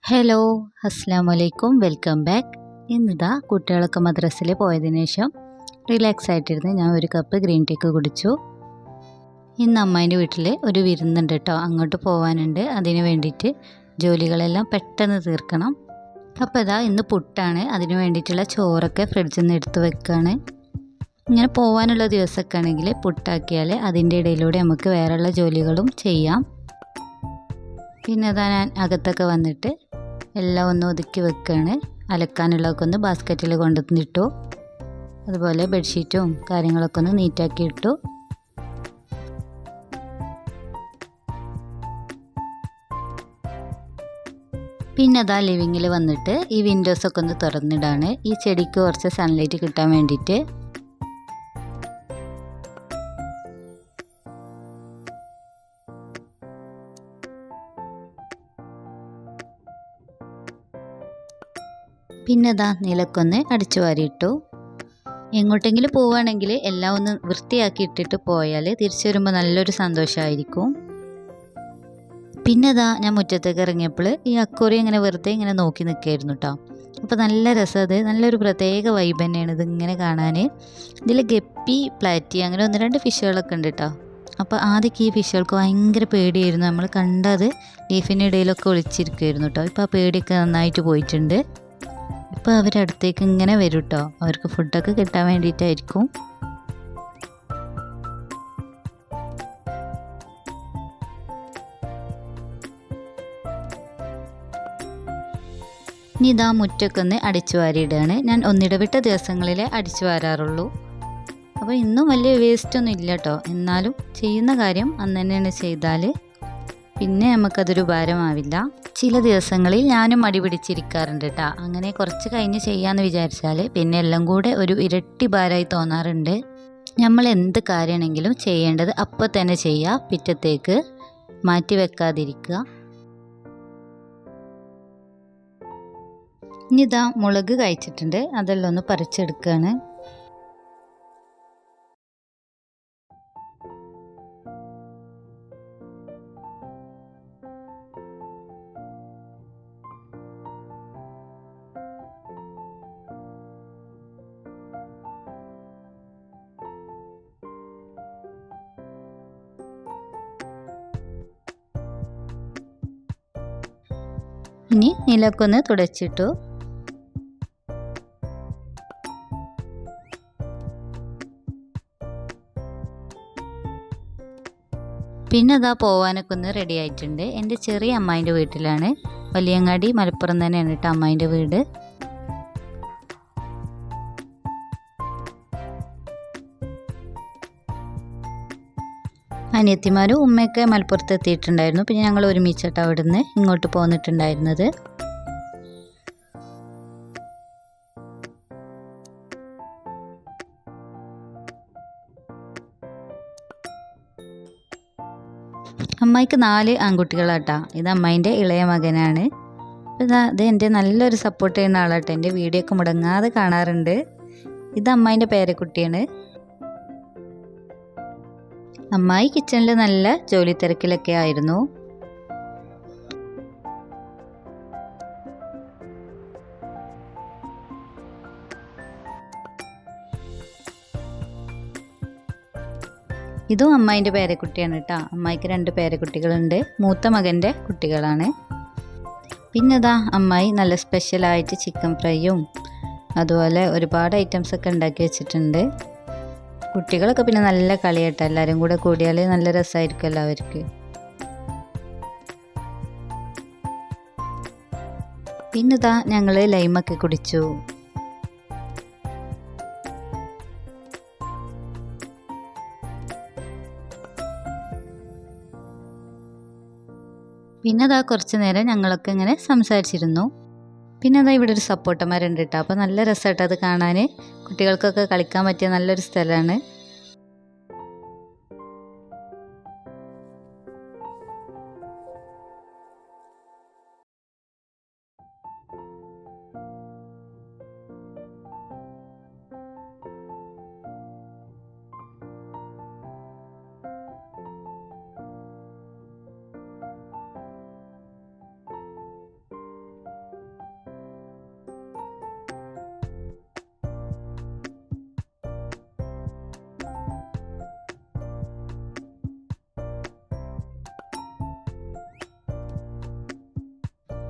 Hello, അസ്സാം വലൈക്കും, welcome back. ഇന്നിതാ കുട്ടികളൊക്കെ മദ്രസയിൽ പോയതിനു ശേഷം റിലാക്സ് ആയിട്ടിരുന്ന് ഞാൻ ഒരു കപ്പ് ഗ്രീൻ ടീക്ക് കുടിച്ചു. ഇന്ന് അമ്മേൻ്റെ വീട്ടിൽ ഒരു വിരുന്നുണ്ട് കേട്ടോ, അങ്ങോട്ട് പോകാനുണ്ട്. അതിന് വേണ്ടിയിട്ട് ജോലികളെല്ലാം പെട്ടെന്ന് തീർക്കണം. അപ്പോൾ ഇതാ ഇന്ന് പുട്ടാണ്, അതിന് വേണ്ടിയിട്ടുള്ള ചോറൊക്കെ ഫ്രിഡ്ജിൽ നിന്ന് എടുത്ത് വെക്കുകയാണ്. ഇങ്ങനെ പോകാനുള്ള ദിവസമൊക്കെ ആണെങ്കിൽ പുട്ടാക്കിയാൽ അതിൻ്റെ ഇടയിലൂടെ നമുക്ക് വേറെയുള്ള ജോലികളും ചെയ്യാം. പിന്നെ അതാ ഞാൻ അകത്തൊക്കെ വന്നിട്ട് എല്ലാം ഒന്ന് ഒതുക്കി വെക്കുകയാണ്. അലക്കാനുള്ളതൊക്കെ ഒന്ന് ബാസ്ക്കറ്റിൽ കൊണ്ടുവന്നിട്ടു. അതുപോലെ ബെഡ്ഷീറ്റും കാര്യങ്ങളൊക്കെ ഒന്ന് നീറ്റാക്കി ഇട്ടു. പിന്നെ അതാ ലിവിങ്ങിൽ വന്നിട്ട് ഈ വിൻഡോസൊക്കെ ഒന്ന് തുറന്നിടാണ്, ഈ ചെടിക്ക് കുറച്ച് സൺലൈറ്റ് കിട്ടാൻ വേണ്ടിയിട്ട്. പിന്നെ അതാ നിലക്കൊന്ന് അടിച്ചു വാരിയിട്ടു. എങ്ങോട്ടെങ്കിലും പോവുകയാണെങ്കിൽ എല്ലാം ഒന്ന് വൃത്തിയാക്കി ഇട്ടിട്ട് പോയാൽ തിരിച്ചു വരുമ്പോൾ നല്ലൊരു സന്തോഷമായിരിക്കും. പിന്നെ അതാ ഞാൻ മുറ്റത്തേക്ക് ഇറങ്ങിയപ്പോൾ ഈ അക്കോറി ഇങ്ങനെ വെറുതെ ഇങ്ങനെ നോക്കി നിൽക്കുകയായിരുന്നു കേട്ടോ. അപ്പോൾ നല്ല രസം, അത് നല്ലൊരു പ്രത്യേക വൈബ് തന്നെയാണ് ഇതിങ്ങനെ കാണാൻ. ഇതിൽ ഗപ്പി, പ്ലാറ്റി അങ്ങനെ ഒന്ന് രണ്ട് ഫിഷുകളൊക്കെ ഉണ്ട് കേട്ടോ. അപ്പോൾ ആദ്യമൊക്കെ ഈ ഫിഷുകൾക്ക് ഭയങ്കര പേടിയായിരുന്നു. നമ്മൾ കണ്ടത് ലീഫിൻ്റെ ഇടയിലൊക്കെ ഒളിച്ചിരിക്കുമായിരുന്നു കേട്ടോ. ഇപ്പോൾ ആ പേടിയൊക്കെ നന്നായിട്ട് പോയിട്ടുണ്ട്. ഇപ്പോൾ അവരടുത്തേക്ക് ഇങ്ങനെ വരും കേട്ടോ, അവർക്ക് ഫുഡൊക്കെ കിട്ടാൻ വേണ്ടിയിട്ടായിരിക്കും. ഇനി ഇതാ മുറ്റൊക്കെ ഒന്ന് അടിച്ചു വാരിയിടുകയാണ്. ഞാൻ ഒന്നിടവിട്ട ദിവസങ്ങളിൽ അടിച്ചു വാരാറുള്ളൂ. അപ്പോൾ ഇന്നും വലിയ വേസ്റ്റൊന്നും ഇല്ല കേട്ടോ. എന്നാലും ചെയ്യുന്ന കാര്യം അന്ന് തന്നെയാണ് ചെയ്താൽ പിന്നെ നമുക്കതൊരു ഭാരമാവില്ല. ചില ദിവസങ്ങളിൽ ഞാനും മടി പിടിച്ചിരിക്കാറുണ്ട് കേട്ടോ. അങ്ങനെ കുറച്ച് കഴിഞ്ഞ് ചെയ്യാമെന്ന് വിചാരിച്ചാൽ പിന്നെ എല്ലാം കൂടെ ഒരു ഇരട്ടി ഭാരമായി തോന്നാറുണ്ട്. നമ്മൾ എന്ത് കാര്യമാണെങ്കിലും ചെയ്യേണ്ടത് അപ്പോൾ തന്നെ ചെയ്യുക, പിറ്റത്തേക്ക് മാറ്റി വെക്കാതിരിക്കുക. ഇനി ഇതാ മുളക് കഴിച്ചിട്ടുണ്ട്, അതെല്ലാം ഒന്ന് പറിച്ചെടുക്കുകയാണ്. ഇനി നിലക്കൊന്ന് തുടച്ചിട്ടു. പിന്നെ അതാ പോവാനൊക്കെ ഒന്ന് റെഡി ആയിട്ടുണ്ട്. എൻ്റെ ചെറിയ അമ്മായിൻ്റെ വീട്ടിലാണ്. വലിയങ്ങാടി മലപ്പുറം തന്നെയാണ് കേട്ടോ അമ്മായിൻ്റെ വീട്. അനിയത്തിമാരും ഉമ്മയൊക്കെ മലപ്പുറത്ത് എത്തിയിട്ടുണ്ടായിരുന്നു. പിന്നെ ഞങ്ങൾ ഒരുമിച്ചിട്ട് അവിടെ നിന്ന് ഇങ്ങോട്ട് പോന്നിട്ടുണ്ടായിരുന്നത്. അമ്മായിക്ക് 4 ആൺകുട്ടികളാട്ടാ. ഇത് അമ്മായിൻ്റെ ഇളയ മകനാണ്. ഇത് എൻ്റെ നല്ലൊരു സപ്പോർട്ട് ചെയ്യുന്ന ആളാട്ടെ, എൻ്റെ വീഡിയോ ഒക്കെ മുടങ്ങാതെ കാണാറുണ്ട്. ഇത് അമ്മായിൻ്റെ പേരക്കുട്ടിയാണ്. അമ്മായി കിച്ചണിൽ നല്ല ജോലി തിരക്കിലൊക്കെ ആയിരുന്നു. ഇതും അമ്മായിൻ്റെ പേരക്കുട്ടിയാണ് കേട്ടോ. അമ്മായിക്ക് 2 പേരക്കുട്ടികളുണ്ട്, മൂത്ത മകൻ്റെ കുട്ടികളാണ്. പിന്നെ ഇതാ അമ്മായി നല്ല സ്പെഷ്യലായിട്ട് ചിക്കൻ ഫ്രൈയും അതുപോലെ ഒരുപാട് ഐറ്റംസൊക്കെ ഉണ്ടാക്കി വെച്ചിട്ടുണ്ട്. കുട്ടികളൊക്കെ പിന്നെ നല്ല കളിയാട്ടോ, എല്ലാവരും കൂടെ കൂടിയാൽ നല്ല രസമായിരിക്കുമല്ലോ അവർക്ക്. പിന്നെ ഇതാ ഞങ്ങൾ ലൈമൊക്കെ കുടിച്ചു. പിന്നെ അതാ കുറച്ച് നേരം ഞങ്ങളൊക്കെ ഇങ്ങനെ സംസാരിച്ചിരുന്നു. പിന്നെ അതാ ഇവിടെ ഒരു സപ്പോട്ടമരം കേട്ടോ. അപ്പോൾ നല്ല രസമായിട്ട് അത് കാണാൻ, കുട്ടികൾക്കൊക്കെ കളിക്കാൻ പറ്റിയ നല്ലൊരു സ്ഥലമാണ്.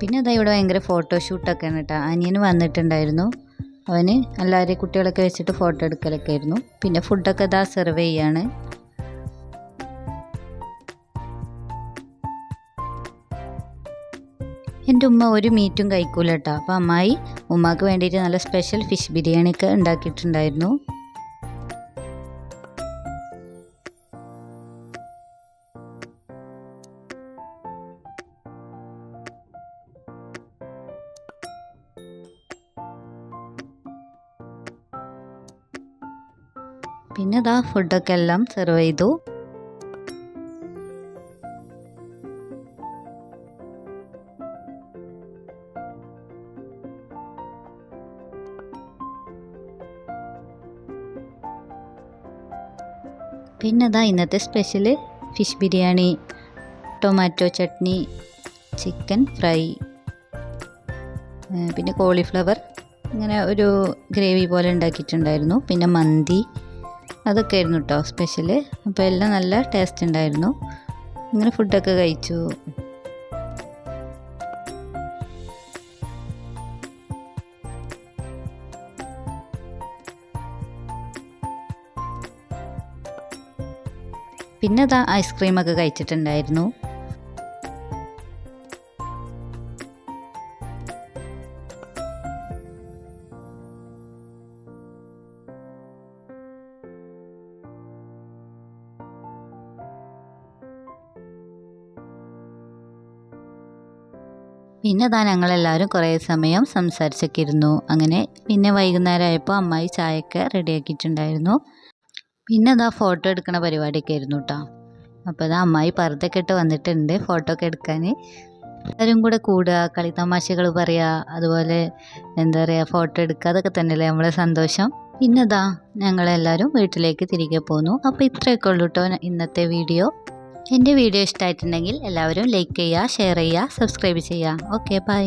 പിന്നെ അതാ ഇവിടെ ഭയങ്കര ഫോട്ടോഷൂട്ടൊക്കെയാണ് കേട്ടോ. അനിയന് വന്നിട്ടുണ്ടായിരുന്നു. അവന് എല്ലാവരെയും കുട്ടികളൊക്കെ വെച്ചിട്ട് ഫോട്ടോ എടുക്കലൊക്കെ ആയിരുന്നു. പിന്നെ ഫുഡൊക്കെ ഇതാ സെർവ് ചെയ്യാണ്. എൻ്റെ ഉമ്മ ഒരു മീറ്റും കഴിക്കൂല കേട്ടോ. അപ്പോൾ അമ്മായി ഉമ്മാക്ക് വേണ്ടിയിട്ട് നല്ല സ്പെഷ്യൽ ഫിഷ് ബിരിയാണിയൊക്കെ ഉണ്ടാക്കിയിട്ടുണ്ടായിരുന്നു. പിന്നെ ഇതാ ഫുഡൊക്കെ എല്ലാം സെർവ് ചെയ്തു. പിന്നെ ഇതാ ഇന്നത്തെ special fish biryani, tomato chutney, chicken fry, പിന്നെ കോളിഫ്ലവർ ഇങ്ങനെ ഒരു ഗ്രേവി പോലെ ഉണ്ടാക്കിയിട്ടുണ്ടായിരുന്നു. പിന്നെ മന്തി, അതൊക്കെ ആയിരുന്നു കേട്ടോ സ്പെഷ്യൽ. അപ്പോൾ എല്ലാം നല്ല ടേസ്റ്റ് ഉണ്ടായിരുന്നു. ഇങ്ങനെ ഫുഡൊക്കെ കഴിച്ചു. പിന്നെ അതാ ഐസ്ക്രീമൊക്കെ കഴിച്ചിട്ടുണ്ടായിരുന്നു. പിന്നെ അതാ ഞങ്ങളെല്ലാവരും കുറേ സമയം സംസാരിച്ചൊക്കെ ഇരുന്നു. അങ്ങനെ പിന്നെ വൈകുന്നേരം ആയപ്പോൾ അമ്മായി ചായയൊക്കെ റെഡിയാക്കിയിട്ടുണ്ടായിരുന്നു. പിന്നെ അതാ ഫോട്ടോ എടുക്കണ പരിപാടിയൊക്കെ ആയിരുന്നു കേട്ടോ. അപ്പോൾ അതാ അമ്മായി പർദ്ദയൊക്കെ ഇട്ട് വന്നിട്ടുണ്ട് ഫോട്ടോ ഒക്കെ എടുക്കാൻ. എല്ലാവരും കൂടെ കൂടുക, കളിത്തമാശകൾ പറയുക, അതുപോലെ എന്താ പറയുക ഫോട്ടോ എടുക്കുക, അതൊക്കെ തന്നെയല്ലേ നമ്മളെ സന്തോഷം. പിന്നെ അതാ ഞങ്ങളെല്ലാവരും വീട്ടിലേക്ക് തിരികെ പോന്നു. അപ്പോൾ ഇത്രയൊക്കെ ഉള്ളൂ കേട്ടോ ഇന്നത്തെ വീഡിയോ. എൻ്റെ വീഡിയോ ഇഷ്ടമായിട്ടുണ്ടെങ്കിൽ എല്ലാവരും ലൈക്ക് ചെയ്യുക, ഷെയർ ചെയ്യുക, സബ്സ്ക്രൈബ് ചെയ്യുക. Okay, by.